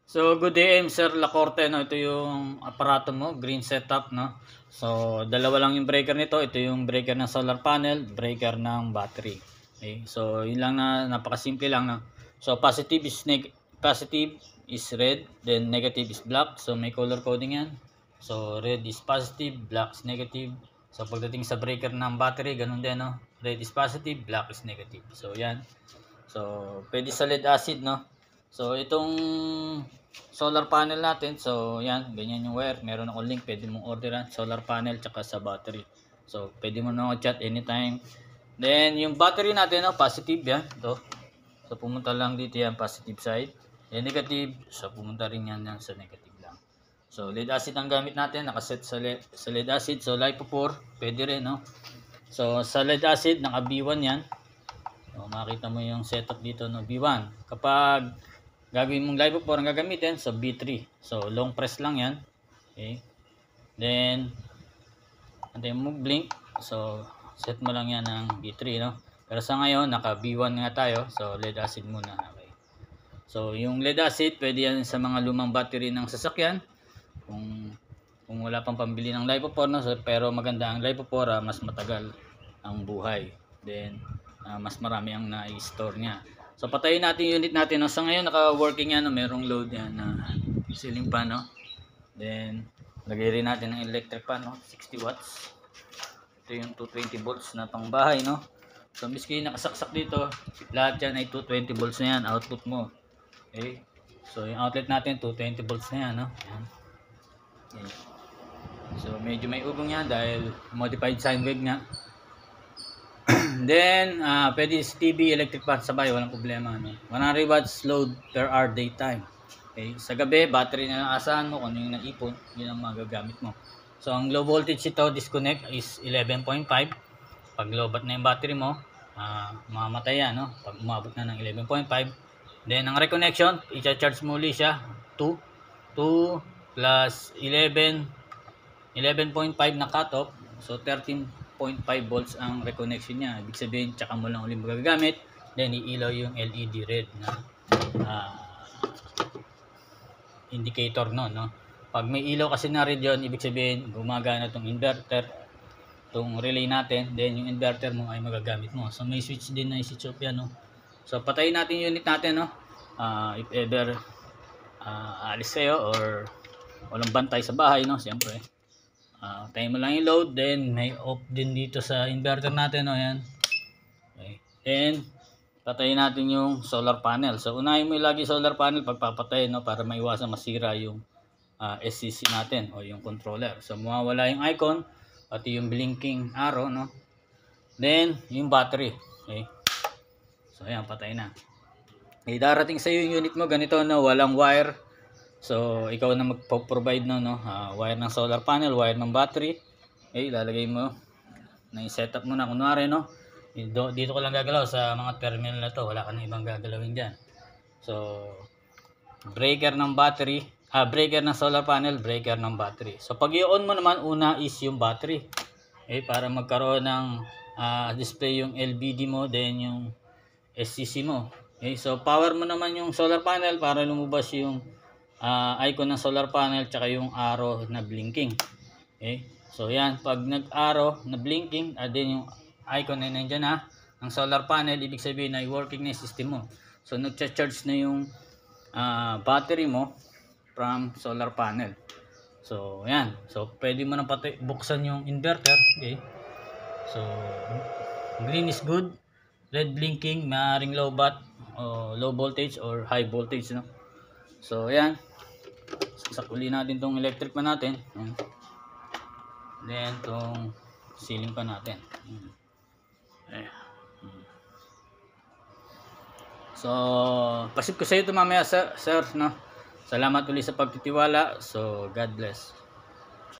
So, good day, Sir Lacorte, no? Ito yung aparato mo, green setup, no? So, dalawa lang yung breaker nito. Ito yung breaker ng solar panel, breaker ng battery. Okay? So, yun lang na napakasimple lang, no? So, positive is red, then negative is black. So, may color coding yan. So, red is positive, black is negative. So, pagdating sa breaker ng battery, ganun din, no? Red is positive, black is negative. So, yan. So, pwede sa lead acid, no? So, itong solar panel natin, so yan, ganyan yung wire. Meron akong link, pwede mong orderan, solar panel tsaka sa battery. So, pwede mo na chat anytime. Then, yung battery natin, no, positive yan, to. So, pumunta lang dito yan, positive side. Then, negative, so pumunta rin yan sa negative lang. So, lead acid ang gamit natin, nakaset sa lead acid. So, LiPo4, pwede rin, no. So, sa lead acid, naka B1 yan. So, makita mo yung setup dito, no, B1. Kapag gagawin mong LiPo4 ang gagamitin, so B3. So, long press lang yan. Okay. Then, antay mo blink. So, set mo lang yan ng B3, no? Pero sa ngayon, naka B1 nga tayo. So, lead acid muna. Okay. So, yung lead acid, pwede yan sa mga lumang battery ng sasakyan. Kung wala pang pambili ng LiPo4, no? So, pero maganda ang LiPo4, mas matagal ang buhay. Then, mas marami ang na-store niya. So, patayin natin yung unit natin. No? Sa ngayon, naka-working yan. No? Merong load yan na ceiling fan. No? Then, lagay rin natin ng electric fan. No? 60 watts. Ito yung 220 volts na pang bahay. No? So, miski nakasaksak dito, lahat yan ay 220 volts na yan. Output mo. Okay? So, yung outlet natin, 220 volts na yan. No? Yan. Okay. So, medyo may ugong yan dahil modified sine wave nga. Then, pwede TV, electric fan sabay, walang problema. No? 100 watts load per hour daytime. Okay? Sa gabi, battery na lang asahan mo kung ano yung naipon, yun ang magagamit mo. So, ang low voltage ito, disconnect is 11.5. Pag lobat na yung battery mo, mamamatay yan. No? Pag umabot na ng 11.5. Then, ang reconnection, i-charge muli siya. 2 plus 11.5 na cutoff. So, 13.5 volts ang reconnection niya. Ibig sabihin, tsaka mo lang ulit magagamit. Then, iilaw yung LED red na indicator no. Pag may ilaw kasi na red yun, ibig sabihin, gumagana itong inverter, itong relay natin. Then, yung inverter mo ay magagamit mo. So, may switch din na i-switch off yan. No? So, patayin natin yung unit natin. No? If ever alis kayo or walang bantay sa bahay, no? Siyempre. Tayo mo lang yung load, then may off din dito sa inverter natin, no, yan. Okay. And patayin natin yung solar panel. So unahin mo lagi solar panel pagpapatay, no, para maiwasan masira yung SCC natin o yung controller. So mawawala yung icon, pati yung blinking arrow, no. Then yung battery. Okay. So ayan, patay na. Okay, darating sa yung unit mo ganito, no, walang wire. So, ikaw na magpo-provide no, wire ng solar panel, wire ng battery. Okay, ilalagay mo na i-setup mo na kunwari, no. Dito ko lang gagalaw sa mga terminal na to, wala ka na ibang gagalawin diyan. So, breaker ng battery, breaker ng solar panel, breaker ng battery. So, pag i-on mo naman, una is yung battery. Okay, para magkaroon ng display yung LBD mo, then yung SCC mo. Okay, so power mo naman yung solar panel para lumabas yung icon ng solar panel tsaka yung arrow na blinking. Okay? So yan, pag nag-arrow na blinking, din yung icon na nandiyan na ng solar panel, ibig sabihin na working na yung system mo. So nagcha-charge na yung battery mo from solar panel. So yan. So pwede mo na pati buksan yung inverter. Okay? So green is good, red blinking, maaaring low voltage or high voltage, no? So yan. Saksak uli natin tong electric pa natin. Then tong ceiling pa natin. So, pasip ko sa iyo ito mamaya, sir, no? Salamat uli sa pagtitiwala. So, God bless.